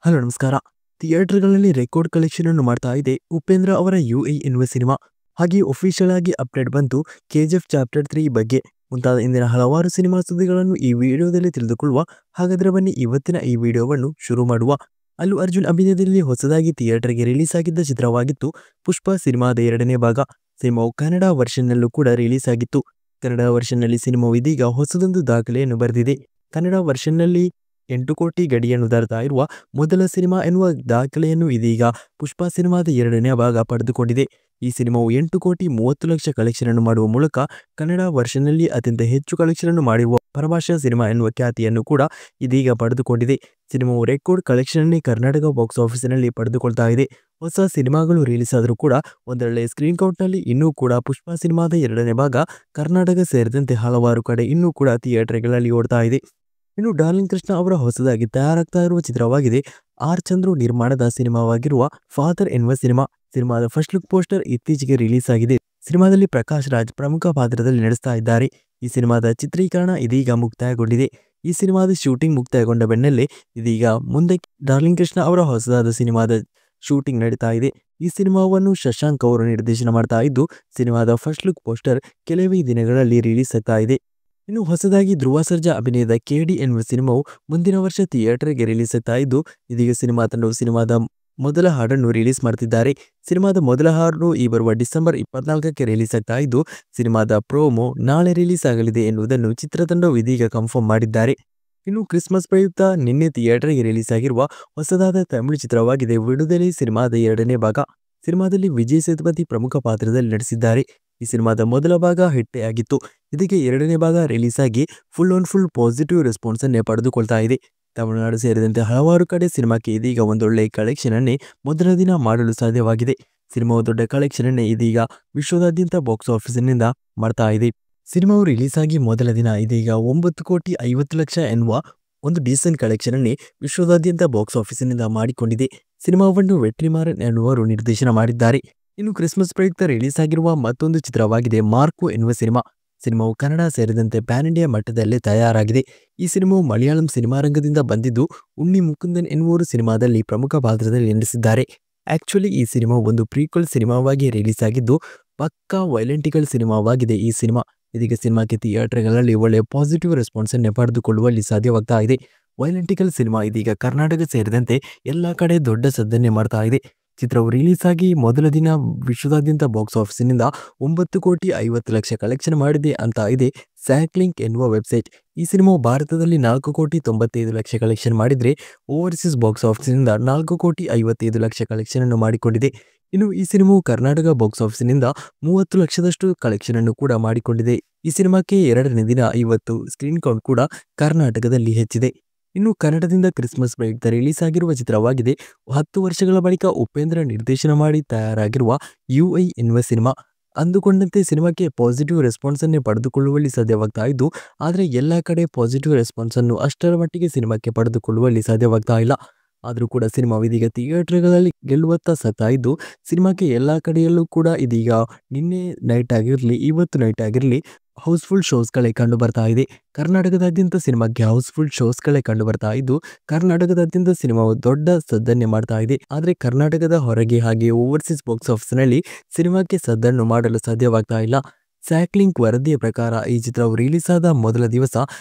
Hello ನಮಸ್ಕಾರ. ಥಿಯೇಟರ್‌ಗಳಲ್ಲಿ record collection ಅನ್ನು ಮಾಡ್ತಾ ಇದೆ ಉಪೇಂದ್ರ ಅವರ ಯುಐ ಎನ್ನುವ ಸಿನಿಮಾ. ಹಾಗೆ ಅಫಿಷಿಯಲ್ ಆಗಿ ಅಪ್ಡೇಟ್ ಬಂತು ಕೆಜಿಎಫ್ ಚಾಪ್ಟರ್ 3 ಬಗ್ಗೆ. ಮುಂತಾದ ಇಂದಿನ ಹಲವಾರು ಸಿನಿಮಾ ಸುದ್ದಿಗಳನ್ನು ಈ ವಿಡಿಯೋದಲ್ಲಿ ತಿಳಿದುಕೊಳ್ಳುವ. ಹಾಗಾದರೆ ಬನ್ನಿ ಇವತ್ತಿನ ಈ ವಿಡಿಯೋವನ್ನು ಶುರು ಮಾಡುವ. ಅಲ್ಲು ಅರ್ಜುನ್ ಅಭಿನಯದಲ್ಲಿ ಹೊಸದಾಗಿ ಥಿಯೇಟರ್‌ಗೆ ರಿಲೀಸ್ ಆಗಿದ್ದ ಚಿತ್ರವಾಗಿತ್ತು ಪುಷ್ಪ ಸಿನಿಮಾದ 2ನೇ ಭಾಗ. ಸಿನಿಮಾವು ಕನ್ನಡ ವರ್ಷನ್ನಲ್ಲೂ ಕೂಡ ರಿಲೀಸ್ ಆಗಿತ್ತು. ಕನ್ನಡ ವರ್ಷನ್ನಲ್ಲಿ ಸಿನಿಮಾವು ಇದೀಗ ಹೊಸದೊಂದು ದಾಖಲೆಯನ್ನು ಬರೆದಿದೆ. ಕನ್ನಡ ವರ್ಷನ್ನಲ್ಲಿ 8 ಕೋಟಿ ಗಡಿಯನ್ನು ದಾಟ್ತಾ ಇರುವ ಮೊದಲ ಸಿನಿಮಾ ಎನ್ನುವ ದಾಖಲೆಯನ್ನು ಇದೀಗ ಪುಷ್ಪ ಸಿನಿಮಾದ 2ನೇ ಭಾಗ ಪಡೆದುಕೊಂಡಿದೆ. ಈ ಸಿನಿಮಾವು 8 ಕೋಟಿ 30 ಲಕ್ಷ ಕಲೆಕ್ಷನ್ ಅನ್ನು ಮಾಡುವ ಮೂಲಕ ಕನ್ನಡ ವರ್ಷನ್ನಲ್ಲಿ ಅತ್ಯಂತ ಹೆಚ್ಚು ಕಲೆಕ್ಷನ್ ಅನ್ನು ಮಾಡಿರುವ ಪರಭಾಷಾ ಸಿನಿಮಾ ಎನ್ನುವ ಖ್ಯಾತಿಯನ್ನು ಕೂಡ ಇದೀಗ ಪಡೆದುಕೊಂಡಿದೆ. ಸಿನಿಮಾವು ರೆಕಾರ್ಡ್ ಕಲೆಕ್ಷನ್ ಅನ್ನೇ ಕರ್ನಾಟಕ ಬಾಕ್ಸ್ ಆಫೀಸಿನಲ್ಲಿ ಪಡೆದುಕೊಳ್ತಾ ಇದೆ. ಹೊಸ ಸಿನಿಮಾಗಳು ರಿಲೀಸ್ ಆದರೂ ಕೂಡ ಒಂದೊಳ್ಳೆ ಸ್ಕ್ರೀನ್ ಕೌಂಟ್ನಲ್ಲಿ ಇನ್ನೂ ಕೂಡ ಪುಷ್ಪ ಸಿನಿಮಾದ 2ನೇ ಭಾಗ ಕರ್ನಾಟಕ ಸೇರಿದಂತೆ ಹಲವಾರು ಕಡೆ ಇನ್ನೂ ಕೂಡ ಥಿಯೇಟರ್ಗಳಲ್ಲಿ ಓಡ್ತಾ ಇದೆ. ಇನ್ನು ಡಾರ್ಲಿಂಗ್ ಕೃಷ್ಣ ಅವರ ಹೊಸದಾಗಿ ತಯಾರಾಗ್ತಾ ಇರುವ ಚಿತ್ರವಾಗಿದೆ ಆರ್ ಚಂದ್ರು ನಿರ್ಮಾಣದ ಸಿನಿಮಾವಾಗಿರುವ ಫಾದರ್ ಎನ್ನುವ ಸಿನಿಮಾ. ಸಿನಿಮಾದ ಫಸ್ಟ್ ಲುಕ್ ಪೋಸ್ಟರ್ ಇತ್ತೀಚೆಗೆ ರಿಲೀಸ್ ಆಗಿದೆ. ಸಿನಿಮಾದಲ್ಲಿ ಪ್ರಕಾಶ್ ರಾಜ್ ಪ್ರಮುಖ ಪಾತ್ರದಲ್ಲಿ ನಡೆಸ್ತಾ ಇದ್ದಾರೆ. ಈ ಸಿನಿಮಾದ ಚಿತ್ರೀಕರಣ ಇದೀಗ ಮುಕ್ತಾಯಗೊಂಡಿದೆ. ಈ ಸಿನಿಮಾದ ಶೂಟಿಂಗ್ ಮುಕ್ತಾಯಗೊಂಡ ಬೆನ್ನಲ್ಲೇ ಇದೀಗ ಮುಂದೆ ಡಾರ್ಲಿಂಗ್ ಕೃಷ್ಣ ಅವರ ಹೊಸದಾದ ಸಿನಿಮಾದ ಶೂಟಿಂಗ್ ನಡೀತಾ ಇದೆ. ಈ ಸಿನಿಮಾವನ್ನು ಶಶಾಂಕ್ ಅವರು ನಿರ್ದೇಶನ ಮಾಡ್ತಾ ಇದ್ದು ಸಿನಿಮಾದ ಫಸ್ಟ್ ಲುಕ್ ಪೋಸ್ಟರ್ ಕೆಲವೇ ದಿನಗಳಲ್ಲಿ ರಿಲೀಸ್ ಆಗ್ತಾ ಇದೆ. ಇನ್ನು ಹೊಸದಾಗಿ ಧ್ರುವ ಸರ್ಜಾ ಅಭಿನಯದ ಕೆಡಿ ಎನ್ನುವ ಸಿನಿಮಾವು ಮುಂದಿನ ವರ್ಷ ಥಿಯೇಟರ್ಗೆ ರಿಲೀಸ್ ಆಗ್ತಾ ಇದ್ದು ಇದೀಗ ಸಿನಿಮಾ ತಂಡವು ಸಿನಿಮಾದ ಮೊದಲ ಹಾಡನ್ನು ರಿಲೀಸ್ ಮಾಡ್ತಿದ್ದಾರೆ. ಸಿನಿಮಾದ ಮೊದಲ ಹಾಡು ಈ ಬರುವ ಡಿಸೆಂಬರ್ 24ಕ್ಕೆ ರಿಲೀಸ್ ಆಗ್ತಾ ಇದ್ದು ಸಿನಿಮಾದ ಪ್ರೋಮೋ ನಾಳೆ ರಿಲೀಸ್ ಆಗಲಿದೆ ಎನ್ನುವುದನ್ನು ಚಿತ್ರತಂಡವು ಇದೀಗ ಕನ್ಫರ್ಮ್ ಮಾಡಿದ್ದಾರೆ. ಇನ್ನು ಕ್ರಿಸ್ಮಸ್ ಪ್ರಯುಕ್ತ ನಿನ್ನೆ ಥಿಯೇಟರ್ಗೆ ರಿಲೀಸ್ ಆಗಿರುವ ಹೊಸದಾದ ತಮಿಳು ಚಿತ್ರವಾಗಿದೆ ವಿಡುದಲೆ ಸಿನಿಮಾದ 2ನೇ ಭಾಗ. ಸಿನಿಮಾದಲ್ಲಿ ವಿಜಯ್ ಸೇತುಪತಿ ಪ್ರಮುಖ ಪಾತ್ರದಲ್ಲಿ ನಟಿಸಿದ್ದಾರೆ. ಈ ಸಿನಿಮಾದ ಮೊದಲ ಭಾಗ ಹಿಟ್ಟೇ ಆಗಿತ್ತು. ಇದಕ್ಕೆ 2ನೇ ಭಾಗ ರಿಲೀಸ್ ಆಗಿ ಫುಲ್ ಪಾಸಿಟಿವ್ ರೆಸ್ಪಾನ್ಸ್ ಅನ್ನೇ ಪಡೆದುಕೊಳ್ತಾ ಇದೆ. ತಮಿಳುನಾಡು ಸೇರಿದಂತೆ ಹಲವಾರು ಕಡೆ ಸಿನಿಮಾಕ್ಕೆ ಇದೀಗ ಒಂದೊಳ್ಳೆ ಕಲೆಕ್ಷನ್ ಅನ್ನೇ ಮೊದಲ ದಿನ ಮಾಡಲು ಸಾಧ್ಯವಾಗಿದೆ. ಸಿನಿಮಾವು ದೊಡ್ಡ ಕಲೆಕ್ಷನ್ ಅನ್ನೇ ಇದೀಗ ವಿಶ್ವದಾದ್ಯಂತ ಬಾಕ್ಸ್ ಆಫೀಸಿನಿಂದ ಮಾಡ್ತಾ ಇದೆ. ಸಿನಿಮಾವು ರಿಲೀಸ್ ಆಗಿ ಮೊದಲ ದಿನ ಇದೀಗ 9 ಕೋಟಿ 50 ಲಕ್ಷ ಎನ್ನುವ ಒಂದು ಡೀಸೆಂಟ್ ಕಲೆಕ್ಷನ್ ಅನ್ನೇ ವಿಶ್ವದಾದ್ಯಂತ ಬಾಕ್ಸ್ ಆಫೀಸಿನಿಂದ ಮಾಡಿಕೊಂಡಿದೆ. ಸಿನಿಮಾವನ್ನು ವೆಟ್ರಿಮಾರನ್ ಎನ್ನುವರು ನಿರ್ದೇಶನ ಮಾಡಿದ್ದಾರೆ. ಇನ್ನು ಕ್ರಿಸ್ಮಸ್ ಪ್ರಯುಕ್ತ ರಿಲೀಸ್ ಆಗಿರುವ ಮತ್ತೊಂದು ಚಿತ್ರವಾಗಿದೆ ಮಾರ್ಕೋ ಎನ್ನುವ ಸಿನಿಮಾ. ಸಿನಿಮಾವು ಕನ್ನಡ ಸೇರಿದಂತೆ ಪ್ಯಾನ್ ಇಂಡಿಯಾ ಮಟ್ಟದಲ್ಲೇ ತಯಾರಾಗಿದೆ. ಈ ಸಿನಿಮಾವು ಮಲಯಾಳಂ ಸಿನಿಮಾ ರಂಗದಿಂದ ಬಂದಿದ್ದು ಉಣ್ಣಿ ಮುಕುಂದನ್ ಎನ್ನುವರು ಸಿನಿಮಾದಲ್ಲಿ ಪ್ರಮುಖ ಪಾತ್ರದಲ್ಲಿ ನಟಿಸಿದ್ದಾರೆ. ಆಕ್ಚುಲಿ ಈ ಸಿನಿಮಾ ಒಂದು ಪ್ರೀಕ್ವಲ್ ಸಿನಿಮಾವಾಗಿ ರಿಲೀಸ್ ಆಗಿದ್ದು ಪಕ್ಕಾ ವೈಲೆಂಟಿಕಲ್ ಸಿನಿಮಾವಾಗಿದೆ. ಈ ಸಿನಿಮಾ ಇದೀಗ ಸಿನಿಮಾಕ್ಕೆ ಥಿಯೇಟರ್ಗಳಲ್ಲಿ ಒಳ್ಳೆಯ ಪಾಸಿಟಿವ್ ರೆಸ್ಪಾನ್ಸ್ ಅನ್ನೇ ಪಡೆದುಕೊಳ್ಳುವಲ್ಲಿ ಸಾಧ್ಯವಾಗ್ತಾ ಇದೆ. ವೈಲೆಂಟಿಕಲ್ ಸಿನಿಮಾ ಇದೀಗ ಕರ್ನಾಟಕ ಸೇರಿದಂತೆ ಎಲ್ಲ ಕಡೆ ದೊಡ್ಡ ಸದ್ದನ್ನೇ ಮಾಡ್ತಾ ಇದೆ. ಚಿತ್ರವು ರಿಲೀಸ್ ಆಗಿ ಮೊದಲ ದಿನ ವಿಶ್ವದಾದ್ಯಂತ ಬಾಕ್ಸ್ ಆಫೀಸಿನಿಂದ 9 ಕೋಟಿ 50 ಲಕ್ಷ ಕಲೆಕ್ಷನ್ ಮಾಡಿದೆ ಅಂತ ಇದೆ ಸ್ಯಾಕ್ಲಿಂಕ್ ಎನ್ನುವ ವೆಬ್ಸೈಟ್. ಈ ಸಿನಿಮಾವು ಭಾರತದಲ್ಲಿ 4 ಕೋಟಿ 95 ಲಕ್ಷ ಕಲೆಕ್ಷನ್ ಮಾಡಿದರೆ ಓವರ್ಸೀಸ್ ಬಾಕ್ಸ್ ಆಫೀಸಿನಿಂದ 4 ಕೋಟಿ 55 ಲಕ್ಷ ಕಲೆಕ್ಷನ್ ಅನ್ನು ಮಾಡಿಕೊಂಡಿದೆ. ಇನ್ನು ಈ ಸಿನಿಮಾವು ಕರ್ನಾಟಕ ಬಾಕ್ಸ್ ಆಫೀಸಿನಿಂದ 30 ಲಕ್ಷದಷ್ಟು ಕಲೆಕ್ಷನ್ ಅನ್ನು ಕೂಡ ಮಾಡಿಕೊಂಡಿದೆ. ಈ ಸಿನಿಮಾಕ್ಕೆ 2ನೇ ದಿನ ಇವತ್ತು ಸ್ಕ್ರೀನ್ ಕೌಂಟ್ ಕೂಡ ಕರ್ನಾಟಕದಲ್ಲಿ ಹೆಚ್ಚಿದೆ. ಇನ್ನು ಕನ್ನಡದಿಂದ ಕ್ರಿಸ್ಮಸ್ ಪ್ರಯುಕ್ತ ರಿಲೀಸ್ ಆಗಿರುವ ಚಿತ್ರವಾಗಿದೆ 10 ವರ್ಷಗಳ ಬಳಿಕ ಉಪೇಂದ್ರ ನಿರ್ದೇಶನ ಮಾಡಿ ತಯಾರಾಗಿರುವ ಯುಐ ಎನ್ನುವ ಸಿನಿಮಾ. ಅಂದುಕೊಂಡಂತೆ ಸಿನಿಮಾಕ್ಕೆ ಪಾಸಿಟಿವ್ ರೆಸ್ಪಾನ್ಸ್ ಅನ್ನೇ ಪಡೆದುಕೊಳ್ಳುವಲ್ಲಿ ಸಾಧ್ಯವಾಗ್ತಾ ಇದ್ದು ಆದರೆ ಎಲ್ಲ ಕಡೆ ಪಾಸಿಟಿವ್ ರೆಸ್ಪಾನ್ಸ್ ಅನ್ನು ಅಷ್ಟರ ಮಟ್ಟಿಗೆ ಸಿನಿಮಾಕ್ಕೆ ಪಡೆದುಕೊಳ್ಳುವಲ್ಲಿ ಸಾಧ್ಯವಾಗ್ತಾ ಇಲ್ಲ. ಆದರೂ ಕೂಡ ಸಿನಿಮಾ ಇದೀಗ ಥಿಯೇಟರ್ಗಳಲ್ಲಿ ಗೆಲ್ಲುವತ್ತ ಸಾಗ್ತಾ ಇದ್ದು ಸಿನಿಮಾಕ್ಕೆ ಎಲ್ಲ ಕಡೆಯಲ್ಲೂ ಕೂಡ ಇದೀಗ ನಿನ್ನೆ ನೈಟ್ ಆಗಿರಲಿ ಇವತ್ತು ನೈಟ್ ಆಗಿರಲಿ ಹೌಸ್ಫುಲ್ ಶೋಸ್ಗಳೇ ಕಂಡು ಬರ್ತಾ ಇದೆ. ಕರ್ನಾಟಕದಾದ್ಯಂತ ಸಿನಿಮಾಕ್ಕೆ ಹೌಸ್ಫುಲ್ ಶೋಸ್ಗಳೇ ಕಂಡು ಬರ್ತಾ ಇದ್ದು ಕರ್ನಾಟಕದಾದ್ಯಂತ ಸಿನಿಮಾವು ದೊಡ್ಡ ಸದ್ದನ್ನೇ ಮಾಡ್ತಾ ಇದೆ. ಆದರೆ ಕರ್ನಾಟಕದ ಹೊರಗೆ ಹಾಗೆ ಓವರ್ಸೀಸ್ ಬಾಕ್ಸ್ ಆಫೀಸ್ನಲ್ಲಿ ಸಿನಿಮಾಕ್ಕೆ ಸದ್ದನ್ನು ಮಾಡಲು ಸಾಧ್ಯವಾಗ್ತಾ ಇಲ್ಲ. ಸ್ಯಾಕ್ಲಿಂಕ್ ವರದಿಯ ಪ್ರಕಾರ ಈ ಚಿತ್ರವು ರಿಲೀಸ್ ಆದ ಮೊದಲ ದಿವಸ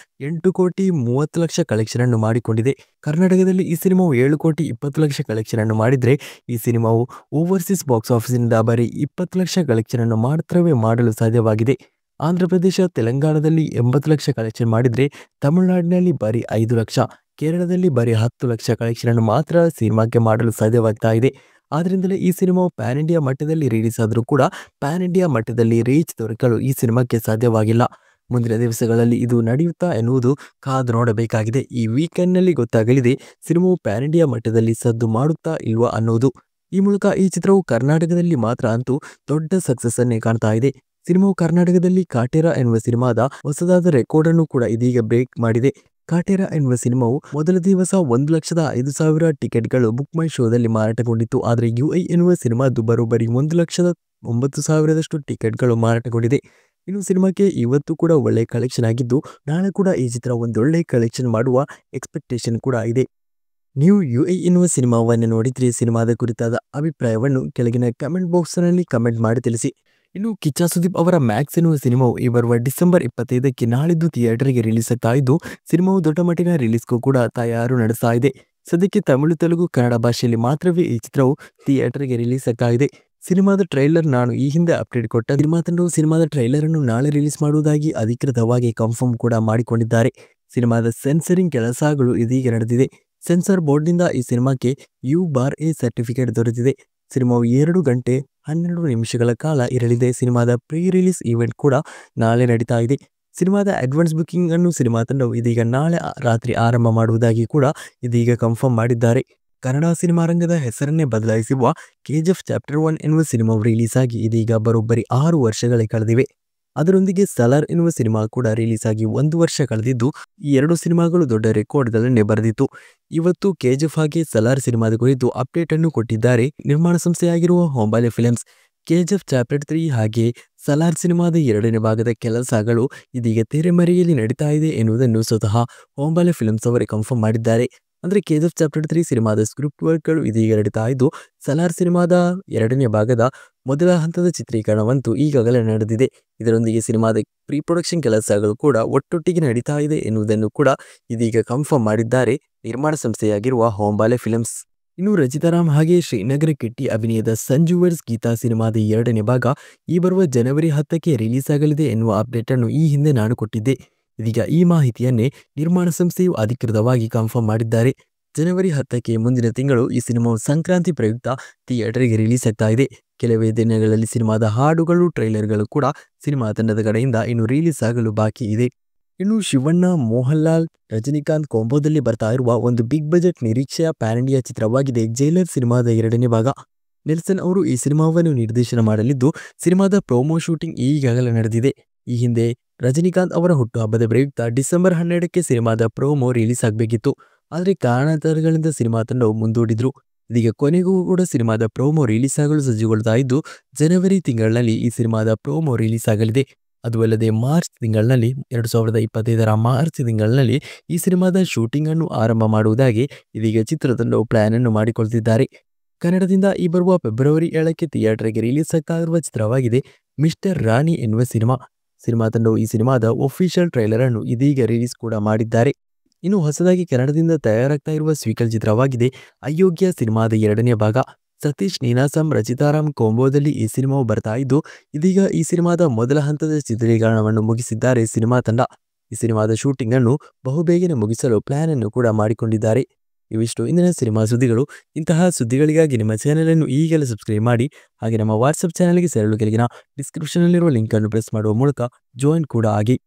8 ಕೋಟಿ 30 ಲಕ್ಷ ಕಲೆಕ್ಷನ್ ಅನ್ನು ಮಾಡಿಕೊಂಡಿದೆ. ಕರ್ನಾಟಕದಲ್ಲಿ ಈ ಸಿನಿಮಾವು 7 ಕೋಟಿ 20 ಲಕ್ಷ ಕಲೆಕ್ಷನ್ ಅನ್ನು ಮಾಡಿದರೆ ಈ ಸಿನಿಮಾವು ಓವರ್ಸೀಸ್ ಬಾಕ್ಸ್ ಆಫೀಸಿನಿಂದ ಬರೀ 20 ಲಕ್ಷ ಕಲೆಕ್ಷನ್ ಅನ್ನು ಮಾತ್ರವೇ ಮಾಡಲು ಸಾಧ್ಯವಾಗಿದೆ. ಆಂಧ್ರ ಪ್ರದೇಶ ತೆಲಂಗಾಣದಲ್ಲಿ 80 ಲಕ್ಷ ಕಲೆಕ್ಷನ್ ಮಾಡಿದರೆ ತಮಿಳುನಾಡಿನಲ್ಲಿ ಬರೀ 5 ಲಕ್ಷ, ಕೇರಳದಲ್ಲಿ ಬರೀ 10 ಲಕ್ಷ ಕಲೆಕ್ಷನ್ ಅನ್ನು ಮಾತ್ರ ಸಿನಿಮಾಕ್ಕೆ ಮಾಡಲು ಸಾಧ್ಯವಾಗ್ತಾ ಇದೆ. ಆದ್ದರಿಂದಲೇ ಈ ಸಿನಿಮಾವು ಪ್ಯಾನ್ ಇಂಡಿಯಾ ಮಟ್ಟದಲ್ಲಿ ರಿಲೀಸ್ ಆದರೂ ಕೂಡ ಪ್ಯಾನ್ ಇಂಡಿಯಾ ಮಟ್ಟದಲ್ಲಿ ರೀಚ್ ದೊರಕಲು ಈ ಸಿನಿಮಾಕ್ಕೆ ಸಾಧ್ಯವಾಗಿಲ್ಲ. ಮುಂದಿನ ದಿವಸಗಳಲ್ಲಿ ಇದು ನಡೆಯುತ್ತಾ ಎನ್ನುವುದು ಕಾದು ನೋಡಬೇಕಾಗಿದೆ. ಈ ವೀಕೆಂಡ್ನಲ್ಲಿ ಗೊತ್ತಾಗಲಿದೆ ಸಿನಿಮಾವು ಪ್ಯಾನ್ ಇಂಡಿಯಾ ಮಟ್ಟದಲ್ಲಿ ಸದ್ದು ಮಾಡುತ್ತಾ ಇಲ್ವಾ ಅನ್ನೋದು. ಈ ಮೂಲಕ ಈ ಚಿತ್ರವು ಕರ್ನಾಟಕದಲ್ಲಿ ಮಾತ್ರ ಅಂತೂ ದೊಡ್ಡ ಸಕ್ಸಸ್ ಅನ್ನೇ ಕಾಣ್ತಾ ಇದೆ. ಸಿನಿಮಾವು ಕರ್ನಾಟಕದಲ್ಲಿ ಕಾಟೇರ ಎನ್ನುವ ಸಿನಿಮಾದ ಹೊಸದಾದ ರೆಕಾರ್ಡ್ ಅನ್ನು ಕೂಡ ಇದೀಗ ಬ್ರೇಕ್ ಮಾಡಿದೆ. ಕಾಟೇರ ಎನ್ನುವ ಸಿನಿಮಾವು ಮೊದಲ ದಿವಸ 1,05,000 ಟಿಕೆಟ್ಗಳು ಬುಕ್ ಮೈ ಶೋದಲ್ಲಿ ಮಾರಾಟಗೊಂಡಿತ್ತು. ಆದರೆ ಯುಐ ಎನ್ನುವ ಸಿನಿಮಾದು ಬರೋಬ್ಬರಿ 1,09,000 ಟಿಕೆಟ್ಗಳು ಮಾರಾಟಗೊಂಡಿದೆ. ಇನ್ನು ಸಿನಿಮಾಕ್ಕೆ ಇವತ್ತು ಕೂಡ ಒಳ್ಳೆ ಕಲೆಕ್ಷನ್ ಆಗಿದ್ದು ನಾಳೆ ಕೂಡ ಈ ಚಿತ್ರ ಒಂದೊಳ್ಳೆ ಕಲೆಕ್ಷನ್ ಮಾಡುವ ಎಕ್ಸ್ಪೆಕ್ಟೇಷನ್ ಕೂಡ ಇದೆ. ನೀವು ಯುಎ ಎನ್ನುವ ಸಿನಿಮಾವನ್ನು ನೋಡಿದ್ರೆ ಸಿನಿಮಾದ ಕುರಿತಾದ ಅಭಿಪ್ರಾಯವನ್ನು ಕೆಳಗಿನ ಕಮೆಂಟ್ ಬಾಕ್ಸ್ನಲ್ಲಿ ಕಮೆಂಟ್ ಮಾಡಿ ತಿಳಿಸಿ. ಇನ್ನು ಕಿಚ್ಚ ಸುದೀಪ್ ಅವರ ಮ್ಯಾಕ್ಸ್ ಎನ್ನುವ ಸಿನಿಮಾವು ಈ ಬರುವ ಡಿಸೆಂಬರ್ 25ಕ್ಕೆ ನಾಳಿದ್ದು ಥಿಯೇಟರ್ಗೆ ರಿಲೀಸ್ ಆಗ್ತಾ ಇದ್ದು, ಸಿನಿಮಾವು ದೊಡ್ಡ ಮಟ್ಟಿನ ರಿಲೀಸ್ಗೂ ಕೂಡ ತಯಾರು ನಡೆಸ್ತಾ ಇದೆ. ಸದ್ಯಕ್ಕೆ ತಮಿಳು, ತೆಲುಗು, ಕನ್ನಡ ಭಾಷೆಯಲ್ಲಿ ಮಾತ್ರವೇ ಈ ಚಿತ್ರವು ಥಿಯೇಟರ್ಗೆ ರಿಲೀಸ್ ಆಗ್ತಾ ಇದೆ. ಸಿನಿಮಾದ ಟ್ರೈಲರ್ ನಾನು ಈ ಹಿಂದೆ ಅಪ್ಡೇಟ್ ಕೊಟ್ಟ ಸಿನಿಮಾ ತಂಡವು ಸಿನಿಮಾದ ಟ್ರೈಲರ್ ಅನ್ನು ನಾಳೆ ರಿಲೀಸ್ ಮಾಡುವುದಾಗಿ ಅಧಿಕೃತವಾಗಿ ಕನ್ಫರ್ಮ್ ಕೂಡ ಮಾಡಿಕೊಂಡಿದ್ದಾರೆ. ಸಿನಿಮಾದ ಸೆನ್ಸರಿಂಗ್ ಕೆಲಸಗಳು ಇದೀಗ ನಡೆದಿದೆ. ಸೆನ್ಸಾರ್ ಬೋರ್ಡ್ನಿಂದ ಈ ಸಿನಿಮಾಕ್ಕೆ U/A ಸರ್ಟಿಫಿಕೇಟ್ ದೊರೆತಿದೆ. ಸಿನಿಮಾವು 2 ಗಂಟೆ 12 ನಿಮಿಷಗಳ ಕಾಲ ಇರಲಿದೆ. ಸಿನಿಮಾದ ಪ್ರೀ ರಿಲೀಸ್ ಈವೆಂಟ್ ಕೂಡ ನಾಳೆ ನಡೀತಾ ಇದೆ. ಸಿನಿಮಾದ ಅಡ್ವಾನ್ಸ್ ಬುಕಿಂಗ್ ಅನ್ನು ಸಿನಿಮಾ ತಂಡವು ಇದೀಗ ನಾಳೆ ರಾತ್ರಿ ಆರಂಭ ಮಾಡುವುದಾಗಿ ಕೂಡ ಇದೀಗ ಕನ್ಫರ್ಮ್ ಮಾಡಿದ್ದಾರೆ. ಕನ್ನಡ ಸಿನಿಮಾ ರಂಗದ ಹೆಸರನ್ನೇ ಬದಲಾಯಿಸಿರುವ KGF ಚಾಪ್ಟರ್ 1 ಎನ್ನುವ ಸಿನಿಮಾವು ರಿಲೀಸ್ ಆಗಿ ಇದೀಗ ಬರೋಬ್ಬರಿ 6 ವರ್ಷಗಳೇ ಕಳೆದಿವೆ. ಅದರೊಂದಿಗೆ ಸಲಾರ್ ಎನ್ನುವ ಸಿನಿಮಾ ಕೂಡ ರಿಲೀಸ್ ಆಗಿ 1 ವರ್ಷ ಕಳೆದಿದ್ದು, ಈ 2 ಸಿನಿಮಾಗಳು ದೊಡ್ಡ ರೆಕಾರ್ಡ್ಗಳನ್ನೇ ಬರೆದಿತ್ತು. ಇವತ್ತು KGF ಹಾಗೆ ಸಲಾರ್ ಸಿನಿಮಾದ ಕುರಿತು ಅಪ್ಡೇಟ್ ಅನ್ನು ಕೊಟ್ಟಿದ್ದಾರೆ ನಿರ್ಮಾಣ ಸಂಸ್ಥೆಯಾಗಿರುವ ಹೊಂಬಾಲೆ ಫಿಲ್ಮ್ಸ್. KGF ಚಾಪ್ಟರ್ 3 ಹಾಗೆ ಸಲಾರ್ ಸಿನಿಮಾದ 2ನೇ ಭಾಗದ ಕೆಲಸಗಳು ಇದೀಗ ತೆರೆಮರೆಯಲ್ಲಿ ನಡೀತಾ ಇದೆ ಎನ್ನುವುದನ್ನು ಸ್ವತಃ ಹೊಂಬಾಲೆ ಫಿಲ್ಮ್ಸ್ ಅವರೇ ಕನ್ಫರ್ಮ್ ಮಾಡಿದ್ದಾರೆ. ಅಂದರೆ KGF ಚಾಪ್ಟರ್ 3 ಸಿನಿಮಾದ ಸ್ಕ್ರಿಪ್ಟ್ ವರ್ಕ್ಗಳು ಇದೀಗ ನಡೀತಾ ಇದ್ದು, ಸಲಾರ್ ಸಿನಿಮಾದ 2ನೇ ಭಾಗದ ಮೊದಲ ಹಂತದ ಚಿತ್ರೀಕರಣವಂತೂ ಈಗಾಗಲೇ ನಡೆದಿದೆ. ಇದರೊಂದಿಗೆ ಸಿನಿಮಾದ ಪ್ರೀ ಪ್ರೊಡಕ್ಷನ್ ಕೆಲಸಗಳು ಕೂಡ ಒಟ್ಟೊಟ್ಟಿಗೆ ನಡೀತಾ ಇದೆ ಎನ್ನುವುದನ್ನು ಕೂಡ ಇದೀಗ ಕನ್ಫರ್ಮ್ ಮಾಡಿದ್ದಾರೆ ನಿರ್ಮಾಣ ಸಂಸ್ಥೆಯಾಗಿರುವ ಹೊಂಬಾಲೆ ಫಿಲ್ಮ್ಸ್. ಇನ್ನು ರಚಿತಾರಾಮ್ ಹಾಗೆ ಶ್ರೀನಗರ ಕಿಟ್ಟಿ ಅಭಿನಯದ ಸಂಜು ವೆಡ್ಸ್ ಗೀತಾ ಸಿನಿಮಾದ 2ನೇ ಭಾಗ ಈ ಬರುವ ಜನವರಿ 10ಕ್ಕೆ ರಿಲೀಸ್ ಆಗಲಿದೆ ಎನ್ನುವ ಅಪ್ಡೇಟ್ ಅನ್ನು ಈ ಹಿಂದೆ ನಾನು ಕೊಟ್ಟಿದ್ದೆ. ಇದೀಗ ಈ ಮಾಹಿತಿಯನ್ನೇ ನಿರ್ಮಾಣ ಸಂಸ್ಥೆಯು ಅಧಿಕೃತವಾಗಿ ಕನ್ಫರ್ಮ್ ಮಾಡಿದ್ದಾರೆ. ಜನವರಿ 10ಕ್ಕೆ ಮುಂದಿನ ತಿಂಗಳು ಈ ಸಿನಿಮಾವು ಸಂಕ್ರಾಂತಿ ಪ್ರಯುಕ್ತ ಥಿಯೇಟರ್ಗೆ ರಿಲೀಸ್ ಆಗ್ತಾ ಇದೆ. ಕೆಲವೇ ದಿನಗಳಲ್ಲಿ ಸಿನಿಮಾದ ಹಾಡುಗಳು, ಟ್ರೈಲರ್ಗಳು ಕೂಡ ಸಿನಿಮಾ ತಂಡದ ಕಡೆಯಿಂದ ಇನ್ನು ರಿಲೀಸ್ ಆಗಲು ಬಾಕಿ ಇದೆ. ಇನ್ನು ಶಿವಣ್ಣ, ಮೋಹನ್ಲಾಲ್, ರಜನಿಕಾಂತ್ ಕಾಂಬೋದಲ್ಲಿ ಬರ್ತಾ ಇರುವ ಒಂದು ಬಿಗ್ ಬಜೆಟ್ ನಿರೀಕ್ಷೆಯ ಪ್ಯಾನ್ ಇಂಡಿಯಾ ಚಿತ್ರವಾಗಿದೆ ಜೈಲರ್ ಸಿನಿಮಾದ 2ನೇ ಭಾಗ. ನೆಲ್ಸನ್ ಅವರು ಈ ಸಿನಿಮಾವನ್ನು ನಿರ್ದೇಶನ ಮಾಡಲಿದ್ದು, ಸಿನಿಮಾದ ಪ್ರೋಮೋ ಶೂಟಿಂಗ್ ಈಗಾಗಲೇ ನಡೆದಿದೆ. ಈ ಹಿಂದೆ ರಜನಿಕಾಂತ್ ಅವರ ಹುಟ್ಟುಹಬ್ಬದ ಪ್ರಯುಕ್ತ ಡಿಸೆಂಬರ್ 12ಕ್ಕೆ ಸಿನಿಮಾದ ಪ್ರೋಮೋ ರಿಲೀಸ್ ಆಗಬೇಕಿತ್ತು. ಆದರೆ ಕಾರಣಾಂತರಗಳಿಂದ ಸಿನಿಮಾ ತಂಡವು ಮುಂದೂಡಿದ್ರು. ಇದೀಗ ಕೊನೆಗೂ ಕೂಡ ಸಿನಿಮಾದ ಪ್ರೋಮೋ ರಿಲೀಸ್ ಆಗಲು ಸಜ್ಜುಗೊಳ್ತಾ ಇದ್ದು, ಜನವರಿ ತಿಂಗಳಿನಲ್ಲಿ ಈ ಸಿನಿಮಾದ ಪ್ರೋಮೋ ರಿಲೀಸ್ ಆಗಲಿದೆ. ಅದು ಅಲ್ಲದೆ ಮಾರ್ಚ್ ತಿಂಗಳಿನಲ್ಲಿ 2025ರ ಮಾರ್ಚ್ ತಿಂಗಳಿನಲ್ಲಿ ಈ ಸಿನಿಮಾದ ಶೂಟಿಂಗ್ ಅನ್ನು ಆರಂಭ ಮಾಡುವುದಾಗಿ ಇದೀಗ ಚಿತ್ರತಂಡವು ಪ್ಲಾನ್ ಅನ್ನು ಮಾಡಿಕೊಳ್ತಿದ್ದಾರೆ. ಕನ್ನಡದಿಂದ ಈ ಬರುವ ಫೆಬ್ರವರಿ 7ಕ್ಕೆ ಥಿಯೇಟರ್ಗೆ ರಿಲೀಸ್ ಆಗ್ತಾ ಇರುವ ಚಿತ್ರವಾಗಿದೆ ಮಿಸ್ಟರ್ ರಾಣಿ ಎನ್ನುವ ಸಿನಿಮಾ. ಸಿನಿಮಾ ತಂಡವು ಈ ಸಿನಿಮಾದ ಒಫಿಷಿಯಲ್ ಟ್ರೈಲರ್ ಅನ್ನು ಇದೀಗ ರಿಲೀಸ್ ಕೂಡ ಮಾಡಿದ್ದಾರೆ. ಇನ್ನು ಹೊಸದಾಗಿ ಕನ್ನಡದಿಂದ ತಯಾರಾಗ್ತಾ ಇರುವ ಸ್ವೀಕಲ್ ಚಿತ್ರವಾಗಿದೆ ಅಯೋಗ್ಯ ಸಿನಿಮಾದ 2ನೇ ಭಾಗ. ಸತೀಶ್ ನೀನಾಸಂ, ರಚಿತಾರಾಮ್ ಕಾಂಬೋದಲ್ಲಿ ಈ ಸಿನಿಮಾವು ಬರ್ತಾ ಇದ್ದು, ಇದೀಗ ಈ ಸಿನಿಮಾದ ಮೊದಲ ಹಂತದ ಚಿತ್ರೀಕರಣವನ್ನು ಮುಗಿಸಿದ್ದಾರೆ ಸಿನಿಮಾ ತಂಡ. ಈ ಸಿನಿಮಾದ ಶೂಟಿಂಗ್ ಅನ್ನು ಬಹುಬೇಗನೆ ಮುಗಿಸಲು ಪ್ಲಾನ್ ಅನ್ನು ಕೂಡ ಮಾಡಿಕೊಂಡಿದ್ದಾರೆ. ಇವಿಷ್ಟು ಇಂದಿನ ಸಿನಿಮಾ ಸುದ್ದಿಗಳು. ಇಂತಹ ಸುದ್ದಿಗಳಿಗಾಗಿ ನಿಮ್ಮ ಚಾನೆಲ್ ಅನ್ನು ಈಗಲೇ ಸಬ್ಸ್ಕ್ರೈಬ್ ಮಾಡಿ. ಹಾಗೆ ನಮ್ಮ ವಾಟ್ಸಪ್ ಚಾನೆಲ್ಗೆ ಸೇರಲು ಕೆಳಗಿನ ಡಿಸ್ಕ್ರಿಪ್ಷನ್ನಲ್ಲಿರುವ ಲಿಂಕ್ ಅನ್ನು ಪ್ರೆಸ್ ಮಾಡುವ ಮೂಲಕ ಜಾಯಿನ್ ಕೂಡ ಆಗಿ.